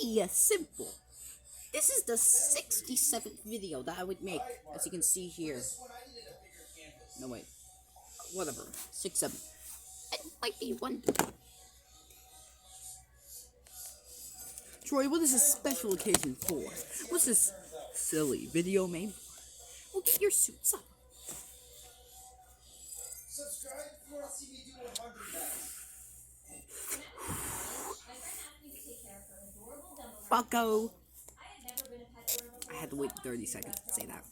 pretty simple. This is the 67th video that I would make, as you can see here. No, wait. Whatever. 6, 7. It might be 1. Troy, what is this special occasion for? What's this silly video made for? Well, get your suits up. Subscribe if you want to see me do 100 Bucko. I had to wait 30 seconds to say that.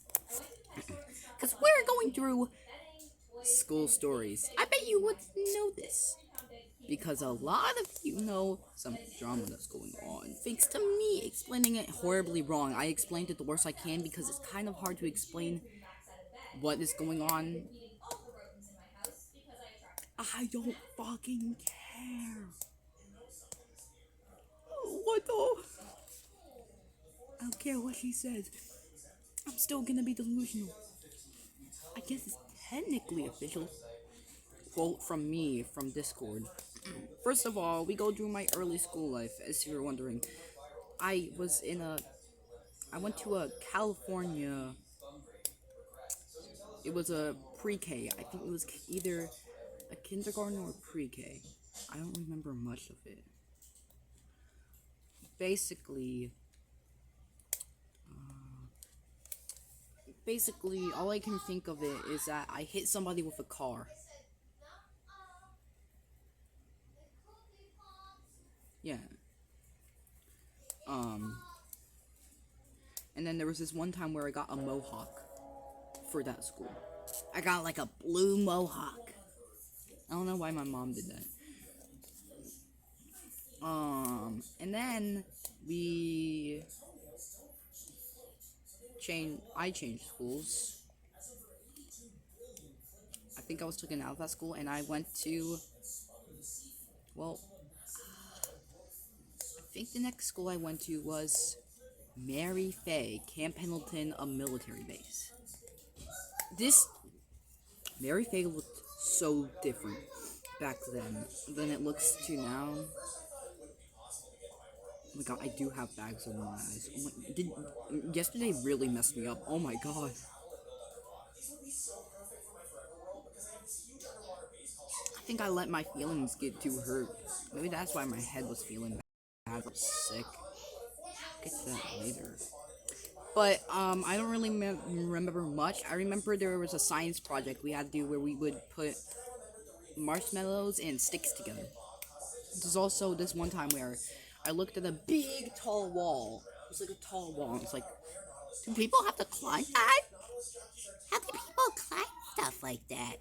Because we're going through school stories. I bet you would know this. Because a lot of you know some drama that's going on. Thanks to me explaining it horribly wrong. I explained it the worst I can because it's kind of hard to explain what is going on. I don't fucking care. What the? I don't care what she says. I'm still gonna be delusional. I guess it's technically official. Quote from me from Discord. First of all, we go through my early school life, as you're wondering. I went to a California. It was a pre-K. I think it was either a kindergarten or pre-K. I don't remember much of it. Basically, all I can think of it is that I hit somebody with a car. Yeah. And then there was this one time where I got a mohawk for that school. I got like a blue mohawk. I don't know why my mom did that. And then I changed schools. I think I was taken out of that school and I went to, well, I think the next school I went to was Mary Fay, Camp Pendleton, a military base. Mary Fay looked so different back then than it looks to now. Oh my god, I do have bags under my eyes. Oh my, yesterday really messed me up. Oh my god. I think I let my feelings get too hurt. Maybe that's why my head was feeling bad. I was sick. Get to that later. But, I don't really remember much. I remember there was a science project we had to do where we would put marshmallows and sticks together. There's also this one time where I looked at a big, tall wall. It was like a tall wall. It's like, do people have to climb that? How can people climb stuff like that?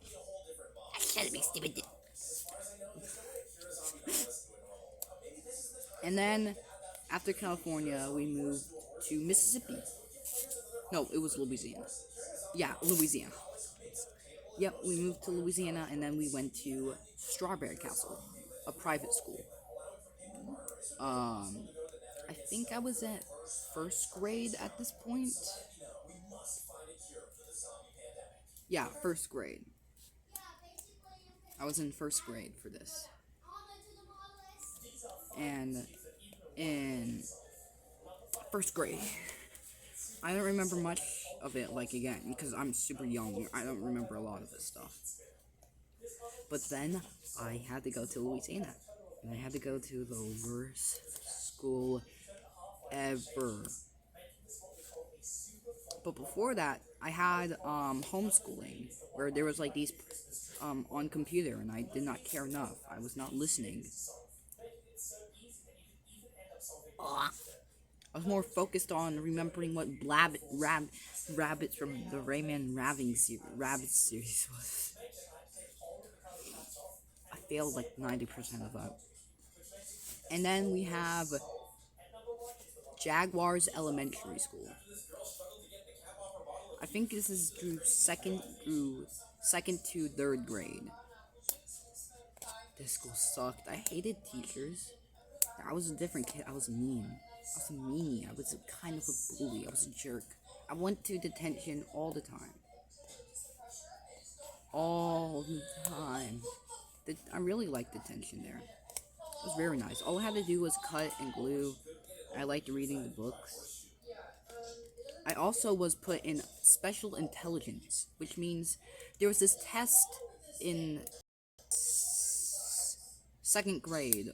I shouldn't be stupid. And then, after California, we moved to Mississippi. No, it was Louisiana. Yeah, Louisiana. Yep, we moved to Louisiana, and then we went to Strawberry Castle, a private school. I think I was at first grade at this point. Yeah, first grade. I was in first grade for this. And in first grade, I don't remember much of it, like, again, because I'm super young. I don't remember a lot of this stuff. But then, I had to go to Louisiana. And I had to go to the worst school ever. But before that, I had, homeschooling, where there was, like, these, on computer, and I did not care enough. I was not listening. I was more focused on remembering what rabbits from the Rayman Rabbit series was. I failed like 90% of that. And then we have Jaguars Elementary School. I think this is through second to third grade. This school sucked. I hated teachers. I was a different kid. I was mean. I was a meanie. I was kind of a bully. I was a jerk. I went to detention all the time. All the time. I really liked detention there. It was very nice. All I had to do was cut and glue I liked reading the books. I also was put in special intelligence, which means there was this test in second grade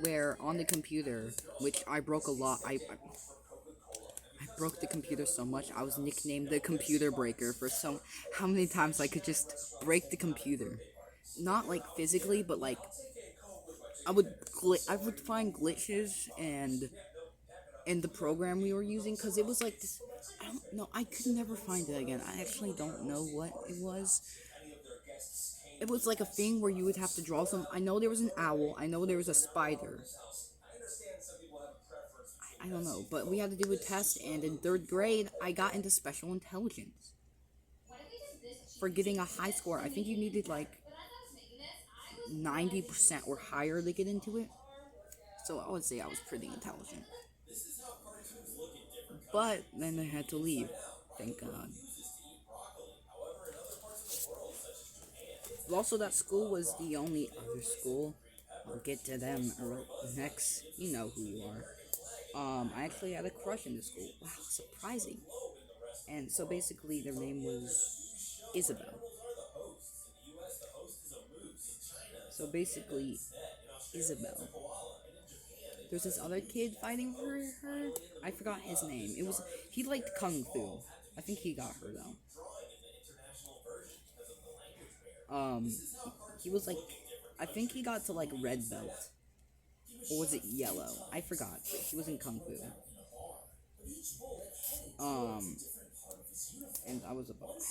where on the computer, which I broke a lot. I broke the computer so much I was nicknamed the computer breaker for so how many times I could just break the computer. Not like physically, but like I would find glitches and in the program we were using because it was like this. I don't know. I could never find it again. I actually don't know what it was. It was like a thing where you would have to draw some. I know there was an owl. I know there was a spider. I don't know, but we had to do a test, and in third grade, I got into special intelligence for getting a high score. I think you needed like 90% or higher to get into it. So I would say I was pretty intelligent. But then I had to leave. Thank God. Also, that school was the only other school. I'll get to them next. You know who you are. I actually had a crush in the school. Wow, surprising. And so basically, their name was Isabel. So basically, Isabel. There's this other kid fighting for her. I forgot his name. He liked kung fu. I think he got her though. He was like, I think he got to like red belt, or was it yellow? I forgot. But he was in kung fu. And I was above.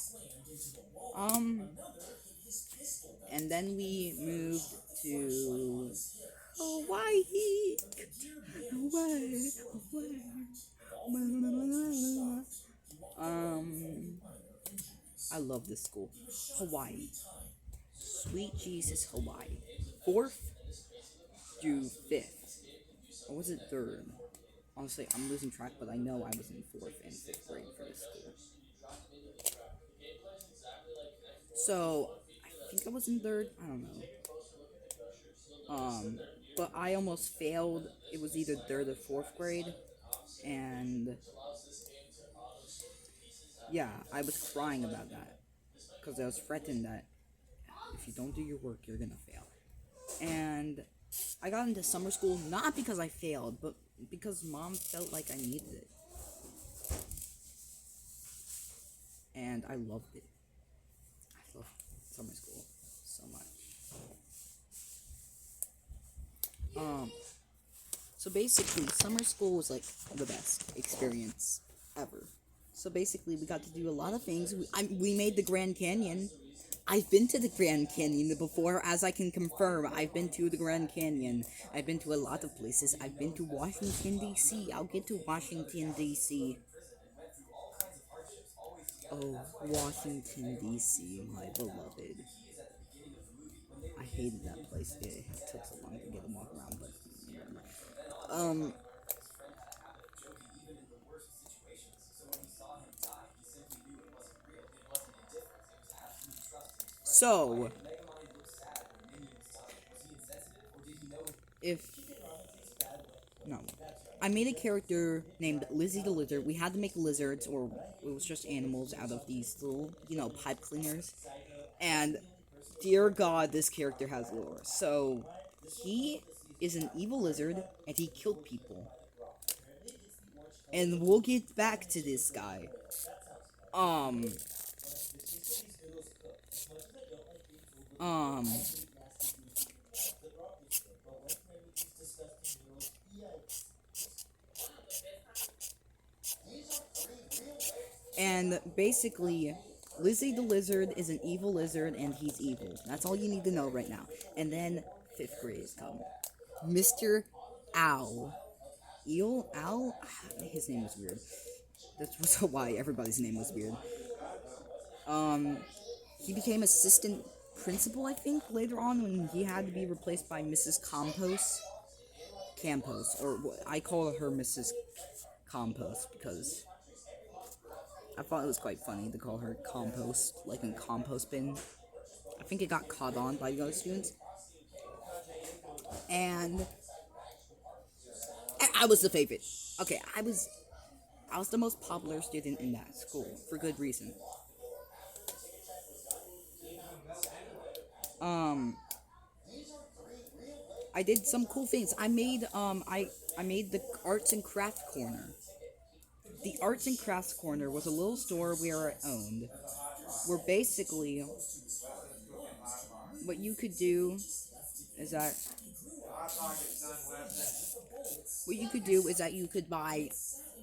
And then we moved to Hawaii. I love this school. Hawaii. Sweet Jesus, Hawaii. 4th through 5th. Or was it 3rd? Honestly, I'm losing track, but I know I was in 4th and 5th grade for this school. So, I think I was in 3rd. I don't know. But I almost failed. It was either 3rd or 4th grade. And yeah, I was crying about that. Because I was threatened that if you don't do your work, you're gonna fail. And I got into summer school not because I failed, but because mom felt like I needed it. And I loved it. I love summer school so much. So basically, summer school was like the best experience ever. So basically, we got to do a lot of things. We made the Grand Canyon. I've been to the Grand Canyon before, as I can confirm. I've been to the Grand Canyon. I've been to a lot of places. I've been to Washington, D.C. I'll get to Washington, D.C. Oh, Washington, D.C., my beloved. I hated that place. It took so long to get a walk around, but so if no, I made a character named Lizzie the Lizard. We had to make lizards, or it was just animals, out of these little, pipe cleaners. And dear God, this character has lore. So he is an evil lizard, and he killed people. And we'll get back to this guy. And basically, Lizzie the Lizard is an evil lizard, and he's evil. That's all you need to know right now. And then 5th grade is coming. Mr. Owl. Owl? His name was weird. That was why everybody's name was weird. He became assistant principal, I think, later on when he had to be replaced by Mrs. Campos, or I call her Mrs. Compost because I thought it was quite funny to call her Compost, like in compost bin. I think it got caught on by the other students. And I was the favorite. Okay, I was the most popular student in that school for good reason. Um, I did some cool things. I made the arts and craft corner. The arts and crafts corner was a little store we are owned, where basically what you could do is that you could buy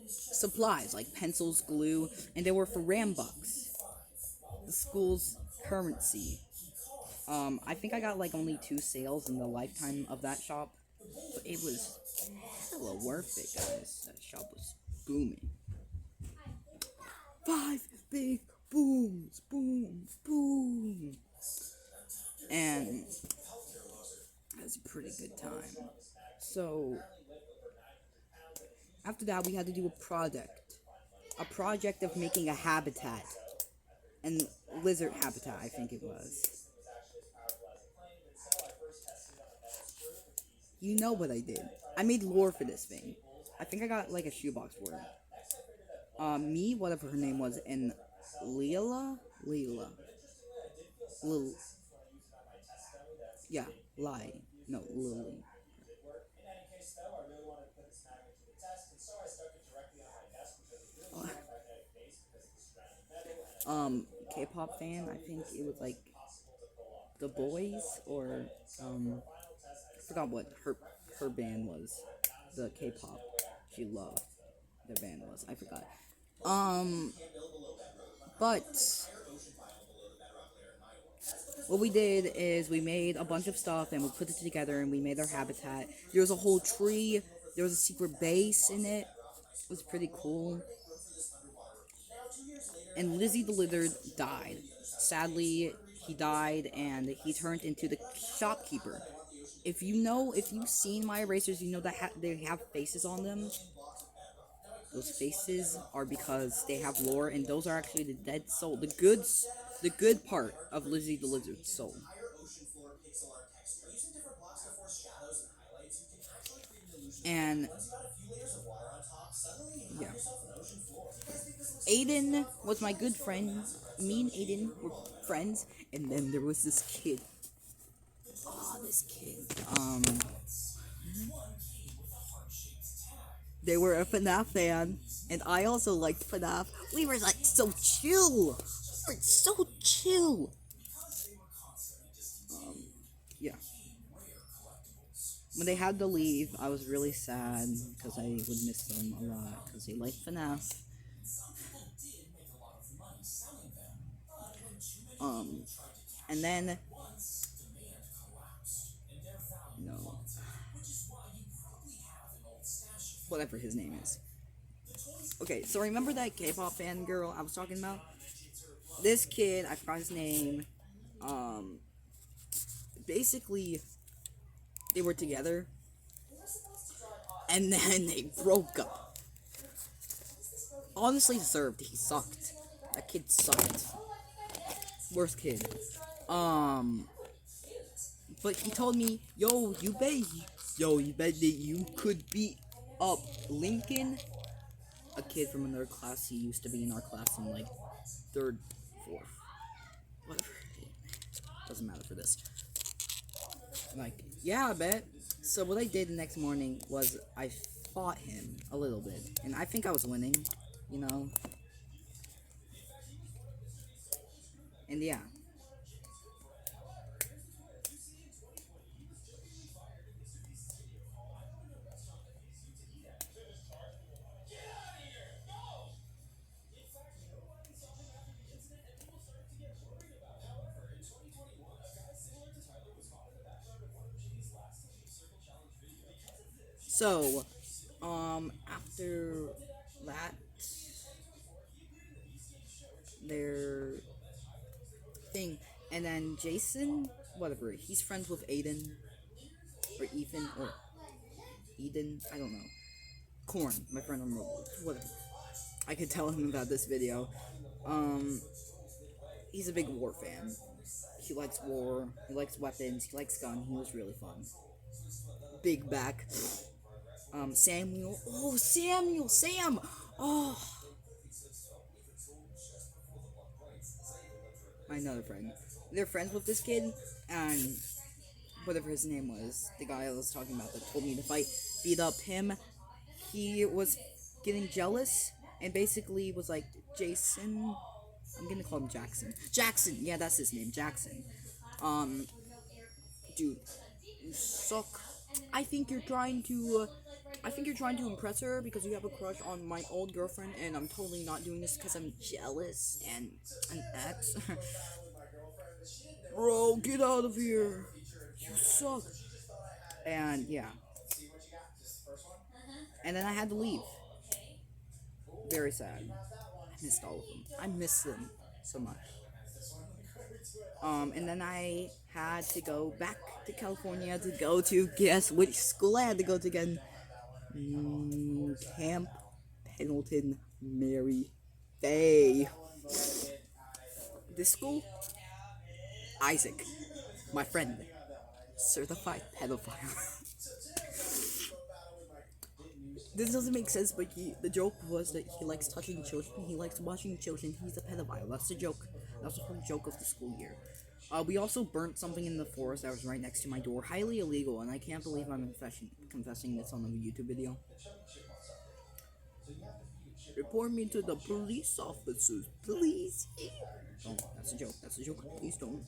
supplies like pencils, glue, and they were for Rambucks, the school's currency. I think I got like only 2 sales in the lifetime of that shop, but it was hella worth it, guys. That shop was booming. 5 big booms, boom, boom, and it was a pretty good time. So after that, we had to do a project of making a habitat, and lizard habitat, I think it was. You know what I did? I made lore for this thing. I think I got like a shoebox for it. Me, whatever her name was, and Leela, Lil, yeah, Lie, no, Lily. K-pop fan. I think it was like the Boys or I forgot what her band was. The K-pop she loved. Their band was. I forgot. Um, but what we did is we made a bunch of stuff and we put it together and we made our habitat. There was a whole tree. There was a secret base in it. It was pretty cool. And Lizzie the Lizard died. Sadly, he died and he turned into the shopkeeper. If you've seen my erasers, you know that they have faces on them. Those faces are because they have lore, and those are actually the dead soul, the good part of Lizzie the Lizard's soul. And yeah, Aiden was my good friend. Me and Aiden were friends, and then there was this kid. Oh, this kid. They were a FNAF fan, and I also liked FNAF. We were like so chill. We were so chill. Yeah. When they had to leave, I was really sad because I would miss them a lot because they liked FNAF. And then no, whatever his name is. Okay, so remember that K-pop fan girl I was talking about? This kid, I forgot his name. Basically, they were together, and then they broke up. Honestly deserved. He sucked. That kid sucked. Worst kid. But he told me, you bet that you could beat up Lincoln, a kid from another class. He used to be in our class in like 3rd, 4th, whatever. Doesn't matter for this. Like, yeah, I bet. So what I did the next morning was I fought him a little bit, and I think I was winning, you know. And yeah. So, after that, their thing, and then Jason, whatever, he's friends with Aiden, or Ethan, or Eden, I don't know. Corn, my friend on Roblox, whatever. I could tell him about this video. He's a big war fan. He likes war, he likes weapons, he likes gun, he was really fun. Big back. Samuel. Oh, Samuel, Sam. Oh, my another friend. They're friends with this kid, and whatever his name was, the guy I was talking about that told me to fight, beat up him. He was getting jealous and basically was like, Jason. I'm gonna call him Jackson. Jackson, yeah, that's his name, Jackson. Um, dude, you suck. I think you're trying to. I think you're trying to impress her because you have a crush on my old girlfriend, and I'm totally not doing this because I'm jealous and an ex. Bro, get out of here. You suck. And yeah. And then I had to leave. Very sad. I missed all of them. I miss them so much. And then I had to go back to California to go to guess which school I had to go to again. Camp Pendleton Mary Bay. This school? Isaac, my friend, certified pedophile. This doesn't make sense, but the joke was that he likes touching children, he likes watching children, he's a pedophile. That's the joke. That's the whole joke of the school year. We also burnt something in the forest that was right next to my door. Highly illegal, and I can't believe I'm confessing this on a YouTube video. Report me to the police officers, please. Don't. That's a joke. That's a joke. Please don't.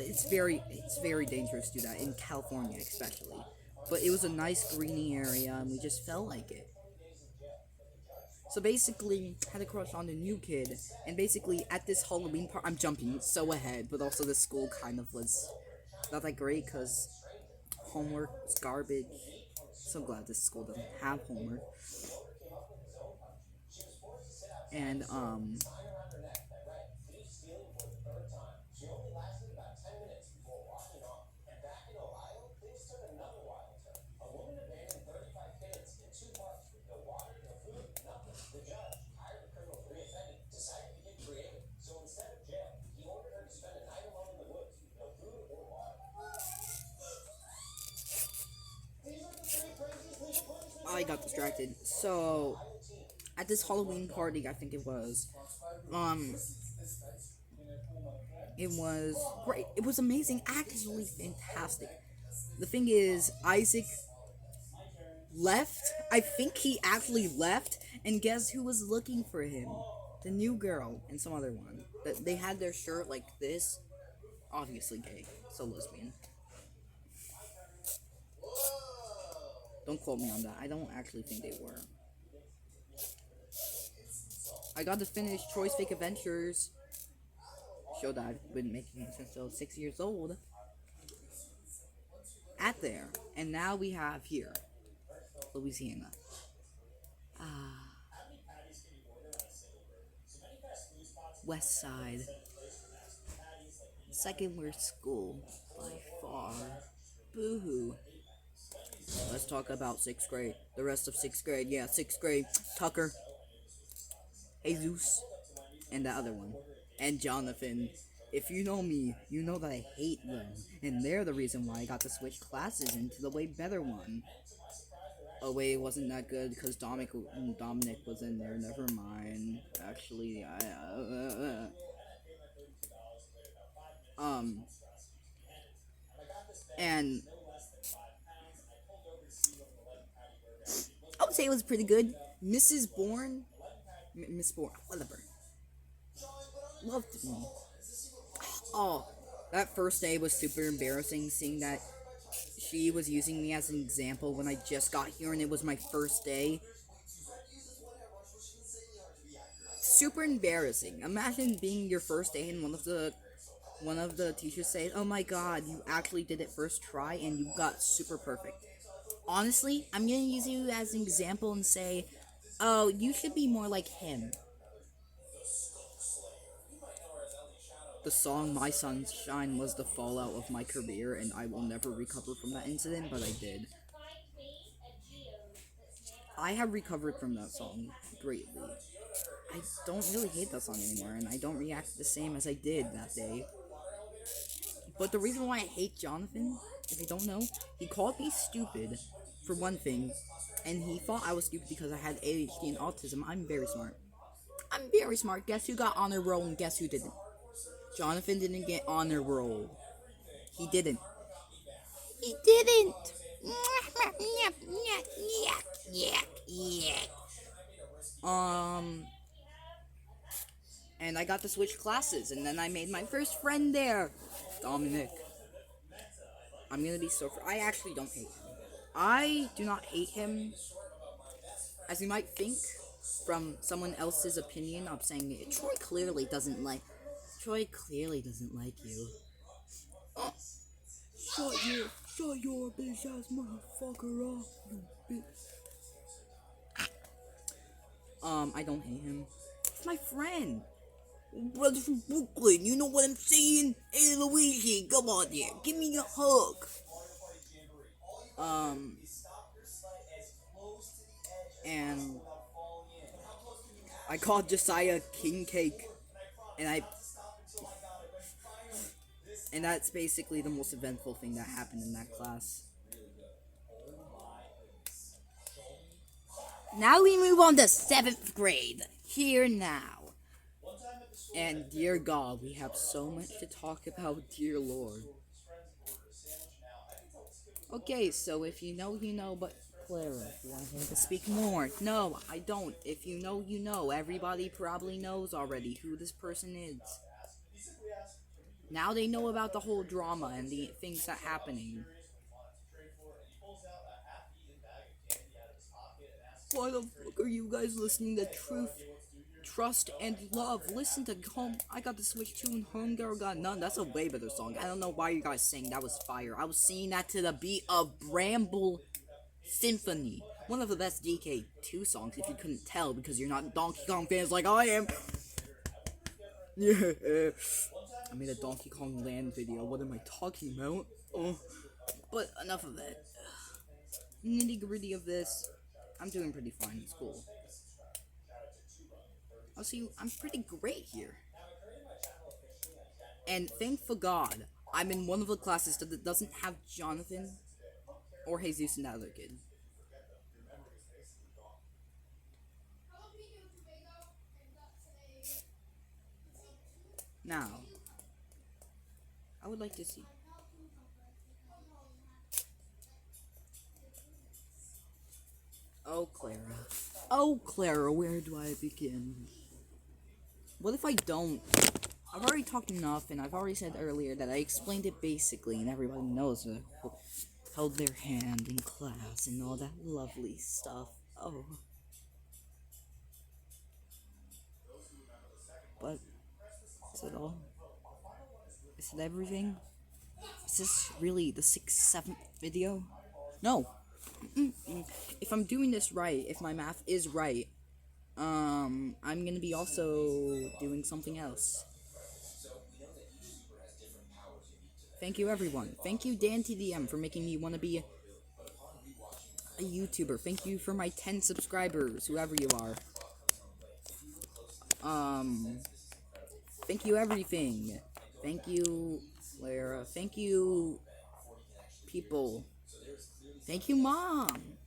It's very dangerous to do that in California, especially. But it was a nice greeny area, and we just felt like it. So basically, had a crush on the new kid, and basically at this Halloween part, I'm jumping so ahead, but also the school kind of was not that great because homework was garbage. So glad this school doesn't have homework. And I got distracted. So at this Halloween party, I think it was, it was great. It was amazing, actually fantastic. The thing is, Isaac left. I think he actually left, and guess who was looking for him? The new girl and some other one. They had their shirt like this. Obviously gay, so lesbian. Don't quote me on that. I don't actually think they were. I got to finish Troy's Fake Adventures. Show that I've been making it since I was 6 years old. At there. And now we have here. Louisiana. West Side. Second worst school. By far. Boo-hoo. Let's talk about 6th grade. The rest of 6th grade. Yeah, 6th grade. Tucker. Jesus. And the other one. And Jonathan. If you know me, you know that I hate them. And they're the reason why I got to switch classes into the way better one. Oh wait, it wasn't that good because Dominic was in there. Never mind. Actually, and I would say it was pretty good. Mrs. Bourne, Miss Bourne, whatever, loved me. Oh, that first day was super embarrassing, seeing that she was using me as an example when I just got here and it was my first day. Super embarrassing. Imagine being your first day and one of the teachers says, "Oh my god, you actually did it first try and you got super perfect." Honestly, I'm gonna use you as an example and say, "Oh, you should be more like him." The song My Sunshine was the fallout of my career, and I will never recover from that incident, but I did. I have recovered from that song greatly. I don't really hate that song anymore, and I don't react the same as I did that day. But the reason why I hate Jonathan if you don't know, he called me stupid for one thing, and he thought I was stupid because I had ADHD and autism. I'm very smart. I'm very smart. Guess who got honor roll and guess who didn't? Jonathan didn't get honor roll. He didn't. He didn't. And I got to switch classes, and then I made my first friend there, Dominic. I'm gonna be so. I actually don't hate him. I do not hate him, as you might think from someone else's opinion of saying it. Troy clearly doesn't like. Troy clearly doesn't like you. Oh. Shut your bitch ass motherfucker up, you bitch. I don't hate him. He's my friend. Brother from Brooklyn, you know what I'm saying? Hey Luigi, come on there, give me a hug. And I called Josiah King Cake, and that's basically the most eventful thing that happened in that class. Now we move on to 7th grade. Here now. And dear God, we have so much to talk about, dear Lord. Okay, so if you know, you know, but Clara, do I want to speak more? No, I don't. If you know, you know. Everybody probably knows already who this person is. Now they know about the whole drama and the things that are happening. Why the fuck are you guys listening to Truth, Trust, and Love? Listen to Home. I got to switch to and Homegirl Got None. That's a way better song. I don't know why you guys saying that was fire. I was singing that to the beat of Bramble Symphony. One of the best DK2 songs, if you couldn't tell, because you're not Donkey Kong fans like I am. Yeah. I made a Donkey Kong Land video. What am I talking about? Oh. But enough of that. Nitty gritty of this. I'm doing pretty fine in school. I'll see, I'm pretty great here. And thankful God, I'm in one of the classes that doesn't have Jonathan or Jesus and that other kid. Now, I would like to see. Oh, Clara. Oh, Clara, where do I begin? What if I don't? I've already talked enough, and I've already said earlier that I explained it basically, and everybody knows that I held their hand in class and all that lovely stuff. Oh. But, is it all? Is it everything? Is this really the 6th, 7th video? No. If I'm doing this right, if my math is right, I'm gonna be also doing something else. Thank you, everyone. Thank you, DanTDM, for making me want to be a YouTuber. Thank you for my 10 subscribers, whoever you are. Thank you, everything. Thank you, Clara. Thank you, people. Thank you, Mom.